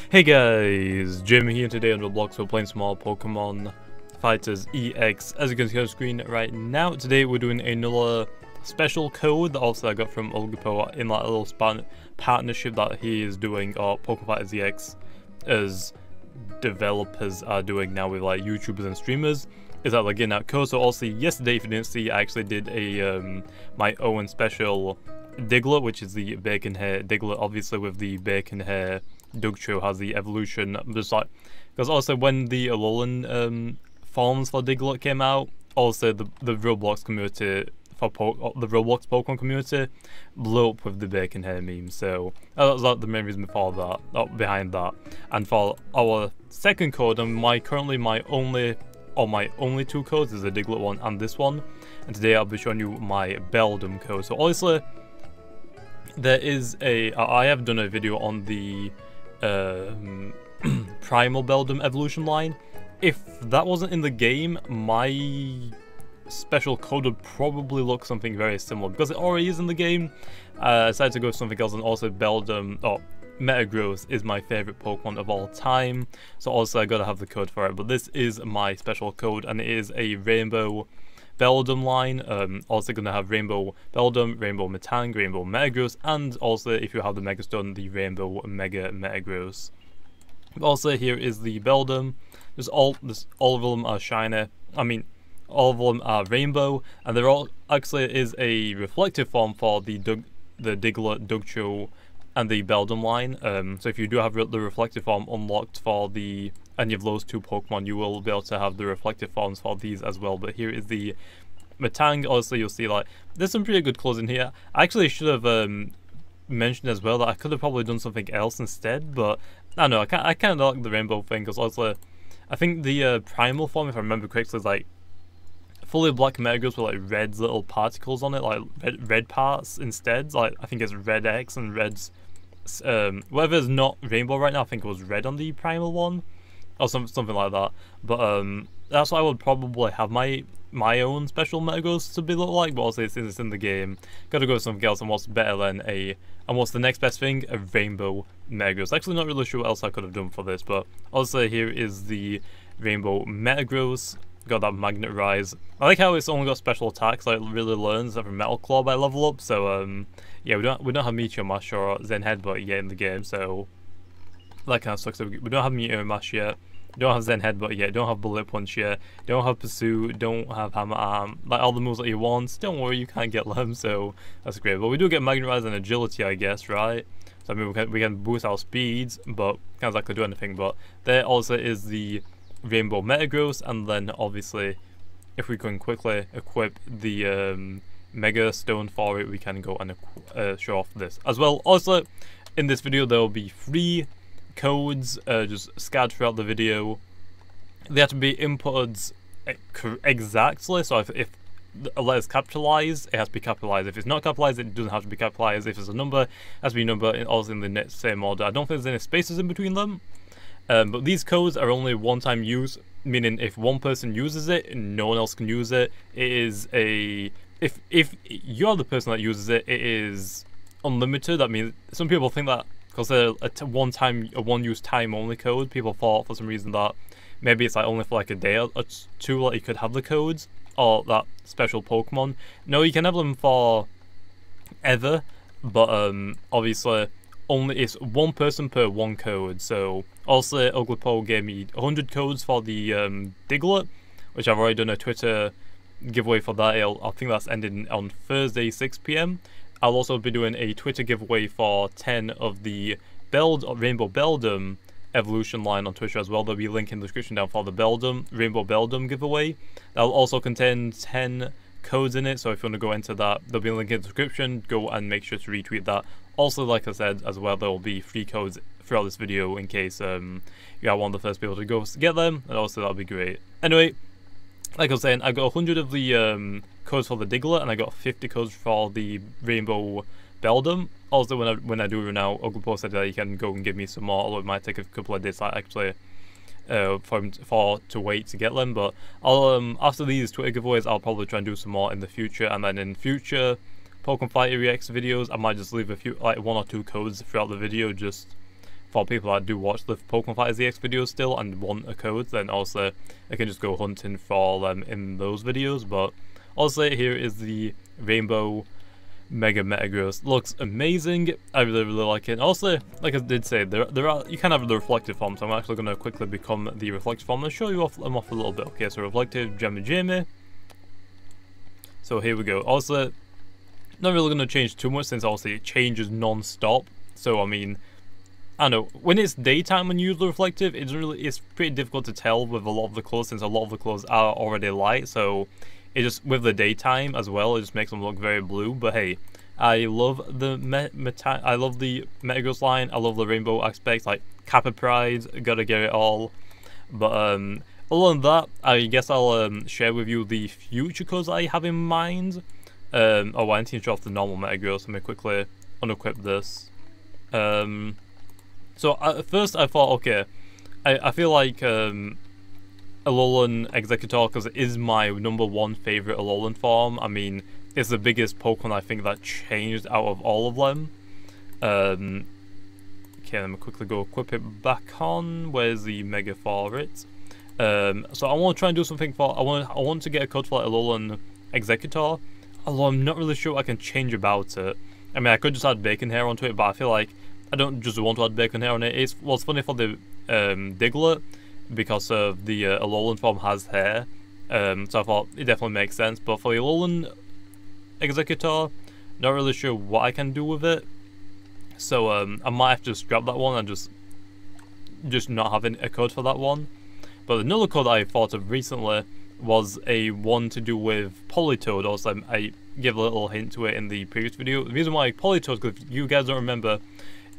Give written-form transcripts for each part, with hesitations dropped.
Hey guys, Jim here. Today on Roblox we're playing some more Pokemon Fighters EX. As you can see on the screen right now, today we're doing another special code that also I got from Olgapo in that little partnership that he is doing, or Pokemon Fighters EX as developers are doing now with like YouTubers and streamers. Is that they're getting out code. So also yesterday, if you didn't see, I actually did a my own special Diglett, which is the bacon hair Diglett, obviously with the bacon hair Dugtrio has the evolution, just like, because also when the Alolan forms for Diglett came out, also the Roblox community for the Roblox Pokemon community blew up with the bacon hair meme. So that was like the main reason before that, behind that. And for our second code, and my only two codes is the Diglett one and this one. And today I'll be showing you my Beldum code. So obviously there is I have done a video on the Primal Beldum evolution line. If that wasn't in the game, my special code would probably look something very similar. Because it already is in the game, I decided to go with something else, and also Beldum, Metagross is my favorite Pokemon of all time, so also I gotta have the code for it. But this is my special code, and it is a Rainbow Beldum line. Also gonna have Rainbow Beldum, Rainbow Metang, Rainbow Metagross, and also if you have the Mega Stone, the Rainbow Mega Metagross. Also here is the Beldum. All of them are shiny. I mean, all of them are rainbow, and they're all actually is a reflective form for the Diglett, Dugtrio, and the Beldum line. So if you do have the reflective form unlocked for any of those two Pokemon, you will be able to have the reflective forms for these as well. But here is the Metang. Also, you'll see like there's some pretty good clothes in here. I actually should have mentioned as well that I could have probably done something else instead, but I don't know. I kind of like the rainbow thing because also I think the primal form, if I remember correctly, is like fully black Metagross with like red little particles on it, like red parts instead. Like I think it's red X and red's whatever is not rainbow right now. I think it was red on the primal one, or something like that. But that's what I would probably have my own special Metagross to be look like. But also since it's in the game, gotta go with something else. And what's better than and what's the next best thing? A rainbow Metagross. Actually, not really sure what else I could have done for this, but also here is the Rainbow Metagross. Got that Magnet Rise. I like how it's only got special attacks, like it really learns every Metal Claw by level up. So yeah, we don't have Meteor Mash or Zen Headbutt yet in the game, so that kind of sucks. So we don't have Meteor Mash yet. Don't have Zen Headbutt yet. Don't have Bullet Punch yet. Don't have Pursue. Don't have Hammer Arm. Like all the moves that you want. Don't worry, you can't get them, so that's great. But we do get Magnet Rise and Agility, I guess, right? So I mean, we can boost our speeds, but can't exactly do anything. But there also is the Rainbow Metagross, and then obviously if we can quickly equip the Mega Stone for it, we can go and show off this as well. Also in this video there will be 3 codes just scattered throughout the video. They have to be inputted exactly, so if a letter is capitalized, it has to be capitalized. If it's not capitalized, it doesn't have to be capitalized. If it's a number, it has to be a number, also in the same order. I don't think there's any spaces in between them. But these codes are only one-time use, meaning if one person uses it, no one else can use it. It is if you're the person that uses it, it is unlimited. I mean, some people think that because they're a one-use time only code, people thought for some reason that maybe it's like only for like a day or two that you could have the codes or that special Pokemon. No, you can have them for ever, but obviously only it's one person per one code. So also Olgapo gave me 100 codes for the Diglett, which I've already done a Twitter giveaway for that. I think that's ending on Thursday 6 PM. I'll also be doing a Twitter giveaway for 10 of the Rainbow Beldum evolution line on Twitter as well. There'll be a link in the description down for the Rainbow Beldum giveaway. That'll also contain 10 codes in it, so if you want to go into that, there'll be a link in the description. Go and make sure to retweet that. Also, like I said as well, there will be 3 codes throughout this video in case you are one of the first people to go get them, and also that'll be great. Anyway, like I was saying, I got 100 of the codes for the Diglett, and I got 50 codes for the Rainbow Beldum. Also, when I do run out, Olgapo said that you can go and give me some more, although it might take a couple of days actually to wait to get them. But I'll after these Twitter giveaways, I'll probably try and do some more in the future, and then in future Pokemon Fighter EX videos, I might just leave a few, like 1 or 2 codes throughout the video, just for people that do watch the Pokemon Fighters EX videos still and want a code, then also they can just go hunting for them in those videos. But also here is the Rainbow Mega Metagross. Looks amazing. I really like it. Also, like I did say, there are, you can have the reflective form, so I'm actually going to quickly become the reflective form and show you them off a little bit. Okay, so reflective Jammy. So here we go. Also, not really going to change too much since obviously it changes non-stop. So I mean, I don't know, when it's daytime and you use the reflective, it's pretty difficult to tell with a lot of the clothes, since a lot of the clothes are already light. So it just, with the daytime as well, it just makes them look very blue. But hey, I love the Metagross line. I love the rainbow aspects, like Kappa Pride, gotta get it all. But other than that, I guess I'll share with you the future codes I have in mind. Oh, I need to show off the normal Metagross. Let me quickly unequip this. So at first I thought, okay, I feel like Alolan Executor, because it is my #1 favorite Alolan form. I mean, it's the biggest Pokemon I think that changed out of all of them. Okay, let me quickly go equip it back on. Where's the Mega for it? So I want to try and do something for, I want to get a code for like Alolan Executor, although I'm not really sure what I can change about it. I mean, I could just add bacon hair onto it, but I feel like I don't just want to add bacon hair on it. It's funny for the Diglett, because of the Alolan form has hair, so I thought it definitely makes sense. But for the Alolan Executor, not really sure what I can do with it, so I might have to scrap that one and just not having a code for that one. But another code I thought of recently was a one to do with Politoed. Also, I gave a little hint to it in the previous video. The reason why Politoed, because if you guys don't remember,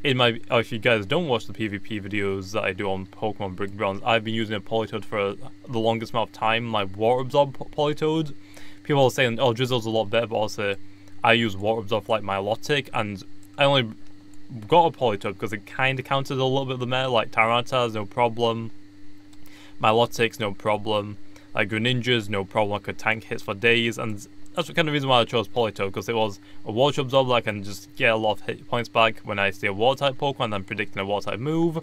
or if you guys don't watch the PvP videos that I do on Pokemon Brick Bronze, I've been using a Politoed for the longest amount of time, my Water Absorb Politoed. People are saying, oh, Drizzle's a lot better, but also I use Water Absorb for like my Milotic, and I only got a Politoed because it kind of counted a little bit of the meta, like Tyranitar's no problem, Milotic's no problem, like Greninja's no problem, I could tank hits for days, and that's the kind of reason why I chose Politoed, because it was a water absorb that I can just get a lot of hit points back when I see a water type Pokemon and I'm predicting a water type move.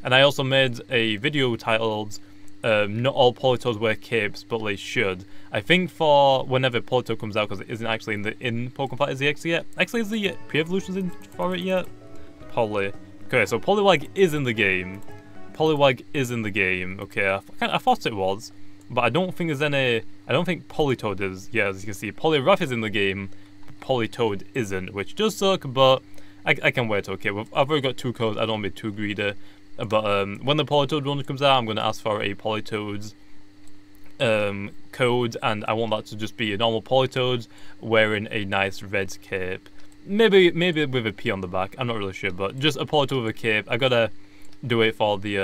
And I also made a video titled not all Politoeds wear capes, but they should. I think for whenever Politoed comes out, because it isn't actually in Pokemon Fighters EX yet. Actually, is the pre-evolutions in for it yet? Okay, so Poliwag is in the game. Okay, I thought it was. But I don't think there's any, I don't think Politoed is. Yeah, as you can see, Poliwrath is in the game, Politoed isn't, which does suck, but I can wait, okay. I've already got 2 codes, I don't want to be too greedy. But when the Politoed one comes out, I'm going to ask for a Politoed's code, and I want that to just be a normal Politoed wearing a nice red cape. Maybe with a P on the back, I'm not really sure, but just a Politoed with a cape. I gotta do it for the,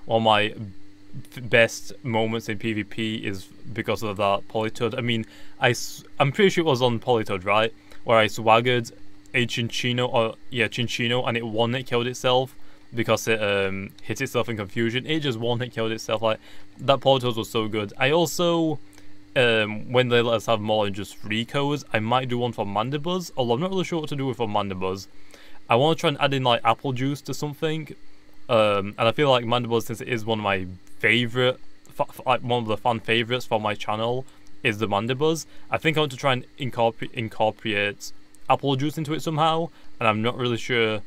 one of my best moments in PvP is because of that Politoed. I mean, I'm pretty sure it was on Politoed, right? Where I swaggered a Chinchino, and it one-hit killed itself because it hit itself in confusion. It just one-hit killed itself. Like, that Politoed was so good. I also, when they let us have more than just 3 codes, I might do one for Mandibuzz, although I'm not really sure what to do with for Mandibuzz. I want to try and add in like apple juice to something. And I feel like Mandibuzz, since it is one of my favorite, like one of the fan favorites for my channel, is the Mandibuzz. I think I want to try and incorporate apple juice into it somehow, and I'm not really sure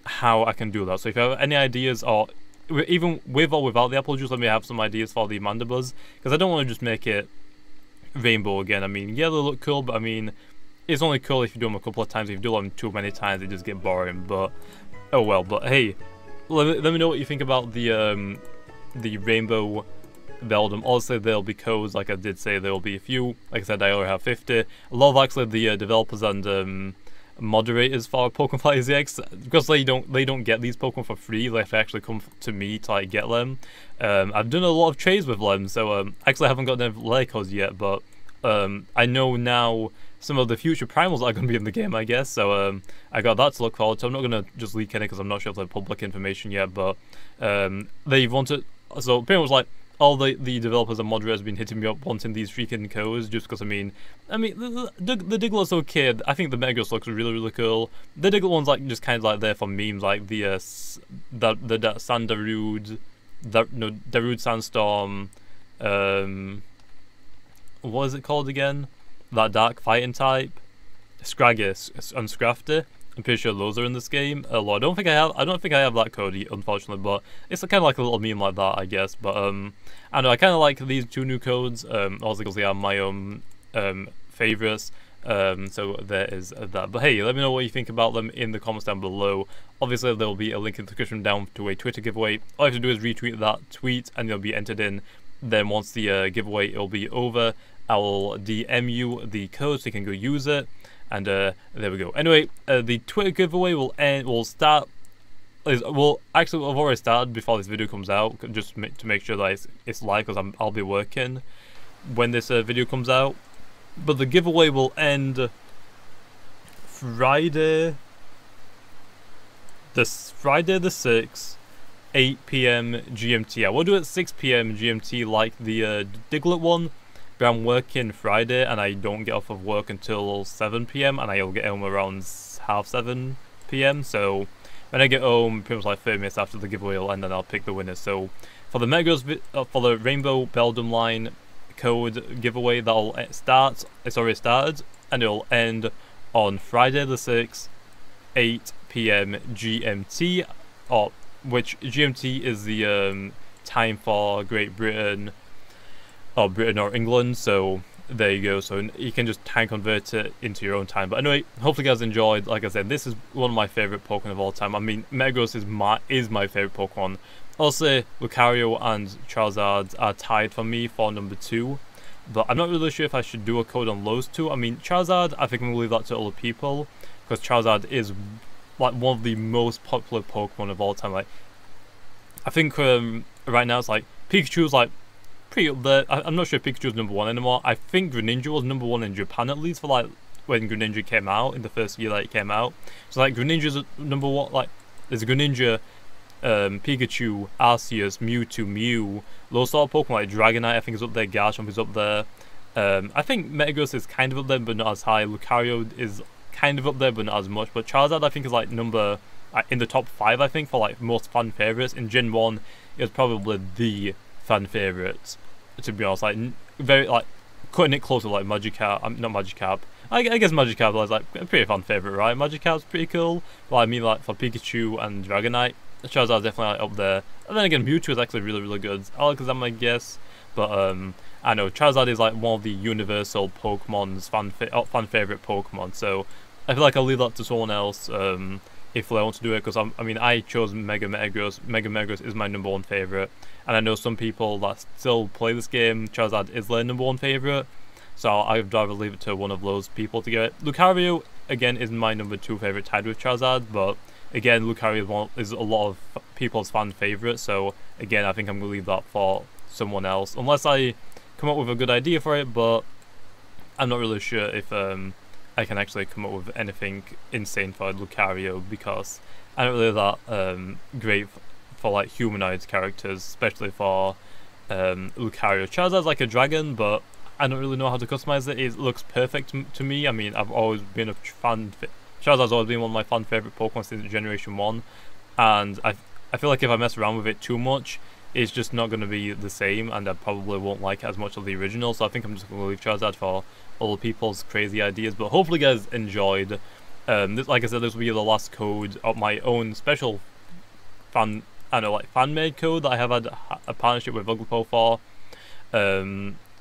how I can do that. So if you have any ideas, or even with or without the apple juice, let me have some ideas for the Mandibuzz, because I don't want to just make it rainbow again. I mean, yeah, they look cool, but I mean, it's only cool if you do them a couple of times. If you do them too many times, they just get boring. But oh well. But hey, let me know what you think about the rainbow Beldum. Also, there'll be codes, like I did say, there will be a few. Like I said, I already have 50. A lot of actually the developers and moderators for Pokemon Fighters EX, because they don't get these Pokemon for free. They have to actually come to me to like get them. I've done a lot of trades with them, so actually I haven't got any layer codes yet, but I know now some of the future primals are going to be in the game, I guess, so I got that to look forward to. I'm not going to just leak any because I'm not sure if they're public information yet, but they wanted, so pretty much like, all the developers and moderators have been hitting me up wanting these freaking codes just because, I mean, the Diglot's okay. I think the Metagross looks really, really cool. The Diglett one's like just kind of like there for memes, like the Sandarude, Darude Sandstorm, what is it called again? That dark fighting type, Scraggy and Scrafty. I'm pretty sure those are in this game. I don't think I have that code, unfortunately, but it's kind of like a little meme like that, I guess. But I know I kind of like these two new codes. Also because they are my own favorites. So there is that. But hey, let me know what you think about them in the comments down below. Obviously, there will be a link in the description down to a Twitter giveaway. All you have to do is retweet that tweet, and you'll be entered in. Then once the giveaway will be over, I will DM you the code so you can go use it. And there we go. Anyway, the Twitter giveaway will start. Well, actually, I've already started before this video comes out, just to make sure that it's live, because I'll be working when this video comes out. But the giveaway will end Friday the 6th, 8 PM GMT. I will do it 6 PM GMT like the Diglett one. But I'm working Friday and I don't get off of work until 7 PM and I'll get home around 6:30 PM. So when I get home, pretty much like 30 minutes after the giveaway will end, and I'll pick the winners. So for the Metagross, for the Rainbow Beldum line code giveaway, that'll start. It's already started and it'll end on Friday the 6th, 8 PM GMT, which GMT is the time for Great Britain. Or Britain or England, so there you go. So you can just time convert it into your own time. But anyway, hopefully you guys enjoyed. Like I said, this is one of my favorite Pokemon of all time. I mean, Metagross is my favorite Pokemon. I'll say Lucario and Charizard are tied for me for number 2, but I'm not really sure if I should do a code on those two. I mean, Charizard, I think I'm gonna leave that to other people, because Charizard is like one of the most popular Pokemon of all time. Like, I think right now it's like Pikachu's like pretty up there. I'm not sure if Pikachu is number 1 anymore. I think Greninja was number 1 in Japan, at least for like when Greninja came out in the first year that it came out. So like Greninja's number 1. Like there's Greninja, Pikachu, Arceus, Mewtwo, Mew. Those sort of Pokemon like Dragonite, I think is up there. Garchomp is up there. I think Metagross is kind of up there, but not as high. Lucario is kind of up there, but not as much. But Charizard, I think, is like number in the top 5. I think for like most fan favorites. In Gen 1, it was probably the fan favorite, to be honest. Like very like cutting it close to like Magikarp. Not Magikarp. I guess Magikarp is like a pretty fan favorite, right? Magikarp's pretty cool. But I mean, like for Pikachu and Dragonite, Charizard's definitely like, up there. And then again, Mewtwo is actually really, really good. Alakazam, I guess. But I know Charizard is like one of the universal Pokemon's fan favorite Pokemon. So I feel like I'll leave that to someone else if they want to do it, because I mean, I chose Mega Metagross. Mega Metagross is my number 1 favorite, and I know some people that still play this game, Charizard is their number 1 favorite. So I'd rather leave it to one of those people to get it. Lucario again is my number 2 favorite, tied with Charizard, but again, Lucario is a lot of people's fan favorite. So again, I think I'm gonna leave that for someone else, unless I come up with a good idea for it. But I'm not really sure if I can actually come up with anything insane for Lucario, because I'm not really that great for like humanoid characters, especially for Lucario. Charizard's like a dragon, but I don't really know how to customize it. It looks perfect to me. I mean, I've always been a fan. Charizard's always been one of my fan favorite Pokemon since Generation 1, and I feel like if I mess around with it too much, it's just not going to be the same, and I probably won't like it as much as the original. So I think I'm just going to leave Charizard for all people's crazy ideas. But hopefully you guys enjoyed. Like I said, this will be the last code of my own special fan-made code that I have had a partnership with Ugglepo for.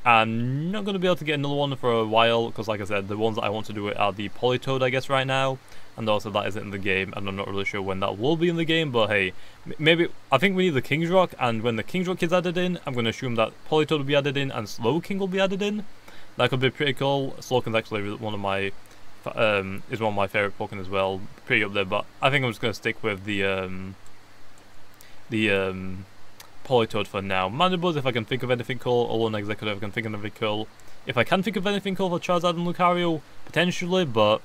I'm not going to be able to get another one for a while, because like I said, the ones that I want to do it are the Politoed, I guess, right now. And also that isn't in the game, and I'm not really sure when that will be in the game, but hey, maybe, I think we need the King's Rock, and when the King's Rock is added in, I'm going to assume that Politoed will be added in, and Slowking will be added in. That could be pretty cool. Slowking's actually one of my, is one of my favourite Pokemon as well, pretty up there, but I think I'm just going to stick with the Politoed for now. Mandibles, if I can think of anything cool. Alolan Executive, if I can think of anything cool. If I can think of anything cool for Charizard and Lucario, potentially, but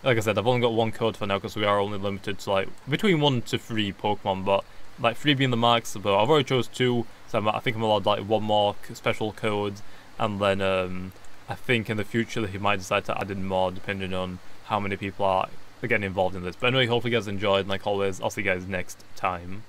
like I said, I've only got 1 code for now, because we are only limited to like between 1 to 3 Pokemon, but like 3 being the max. But I've already chose 2, So I think I'm allowed like one more special code, and then I think in the future he might decide to add in more depending on how many people are getting involved in this. But anyway, hopefully you guys enjoyed, and like always, I'll see you guys next time.